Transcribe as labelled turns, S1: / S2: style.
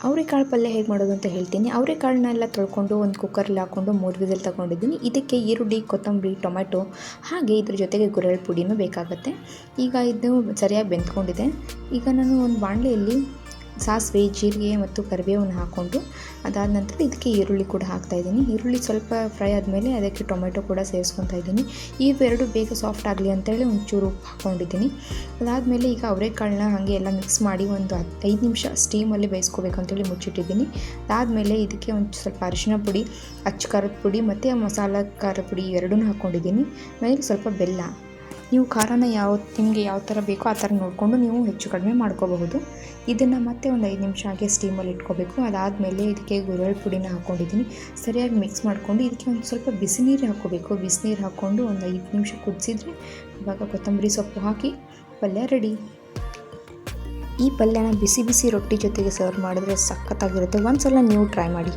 S1: ಅವರೆಕಾಳು ಪಲ್ಯ ಹೇಗೆ ಮಾಡೋದು ಅಂತ ಹೇಳ್ತೀನಿ. ಅವರೆಕಾಳನ್ನೆಲ್ಲ ತೊಳ್ಕೊಂಡು ಒಂದು ಕುಕ್ಕರಲ್ಲಿ ಹಾಕ್ಕೊಂಡು 3 ವಿಸಿಲ್ ತಗೊಂಡಿದ್ದೀನಿ. ಇದಕ್ಕೆ ಈರುಳ್ಳಿ, ಕೊತ್ತಂಬರಿ, ಟೊಮೆಟೊ ಹಾಗೆ ಇದ್ರ ಜೊತೆಗೆ ಗುರೆಳ್ಳು ಪುಡಿನೂ ಬೇಕಾಗುತ್ತೆ. ಈಗ ಇದು ಸರಿಯಾಗಿ ಬೆಂದ್ಕೊಂಡಿದೆ. ಈಗ ನಾನು ಒಂದು ಬಾಣಲೆಯಲ್ಲಿ ಸಾಸಿವೆ, ಜೀರಿಗೆ ಮತ್ತು ಕರಿಬೇವನ್ನು ಹಾಕ್ಕೊಂಡು ಅದಾದ ನಂತರ ಇದಕ್ಕೆ ಈರುಳ್ಳಿ ಕೂಡ ಹಾಕ್ತಾಯಿದ್ದೀನಿ. ಈರುಳ್ಳಿ ಸ್ವಲ್ಪ ಫ್ರೈ ಆದಮೇಲೆ ಅದಕ್ಕೆ ಟೊಮೆಟೊ ಕೂಡ ಸೇರಿಸ್ಕೊತಾ ಇದ್ದೀನಿ. ಇವೆರಡು ಬೇಗ ಸಾಫ್ಟ್ ಆಗಲಿ ಅಂತೇಳಿ ಒಂಚೂರು ಉಪ್ಪು ಹಾಕ್ಕೊಂಡಿದ್ದೀನಿ. ಅದಾದಮೇಲೆ ಈಗ ಅವರೆಕಾಳನ್ನ ಹಾಗೆ ಎಲ್ಲ ಮಿಕ್ಸ್ ಮಾಡಿ ಒಂದು 5 ನಿಮಿಷ ಸ್ಟೀಮಲ್ಲಿ ಬೇಯಿಸ್ಕೋಬೇಕು ಅಂತೇಳಿ ಮುಚ್ಚಿಟ್ಟಿದ್ದೀನಿ. ಅದಾದಮೇಲೆ ಇದಕ್ಕೆ ಒಂದು ಸ್ವಲ್ಪ ಅರಿಶಿನ ಪುಡಿ, ಅಚ್ಚ ಖಾರದ ಪುಡಿ ಮತ್ತು ಮಸಾಲ ಖಾರದ ಪುಡಿ ಎರಡನ್ನೂ ಹಾಕ್ಕೊಂಡಿದ್ದೀನಿ. ಆಮೇಲೆ ಸ್ವಲ್ಪ ಬೆಲ್ಲ. ನೀವು ಖಾರನ ನಿಮಗೆ ಯಾವ ಥರ ಬೇಕೋ ಆ ಥರ ನೋಡಿಕೊಂಡು ನೀವು ಹೆಚ್ಚು ಕಡಿಮೆ ಮಾಡ್ಕೋಬಹುದು. ಇದನ್ನು ಮತ್ತೆ ಒಂದು 5 ನಿಮಿಷ ಹಾಗೆ ಸ್ಟೀಮಲ್ಲಿ ಇಟ್ಕೋಬೇಕು. ಅದಾದಮೇಲೆ ಇದಕ್ಕೆ ಗುರೆಳ್ಳು ಪುಡಿನ ಹಾಕ್ಕೊಂಡಿದ್ದೀನಿ. ಸರಿಯಾಗಿ ಮಿಕ್ಸ್ ಮಾಡಿಕೊಂಡು ಇದಕ್ಕೆ ಒಂದು ಸ್ವಲ್ಪ ಬಿಸಿನೀರು ಹಾಕ್ಕೋಬೇಕು. ಬಿಸಿನೀರು ಹಾಕ್ಕೊಂಡು ಒಂದು 5 ನಿಮಿಷ ಕುದಿಸಿದ್ರೆ ಇವಾಗ ಕೊತ್ತಂಬರಿ ಸೊಪ್ಪು ಹಾಕಿ ಪಲ್ಯ ರೆಡಿ. ಈ ಪಲ್ಯನ ಬಿಸಿ ಬಿಸಿ ರೊಟ್ಟಿ ಜೊತೆಗೆ ಸರ್ವ್ ಮಾಡಿದ್ರೆ ಸಖತ್ತಾಗಿರುತ್ತೆ. ಒಂದು ಸಲ ನೀವು ಟ್ರೈ ಮಾಡಿ.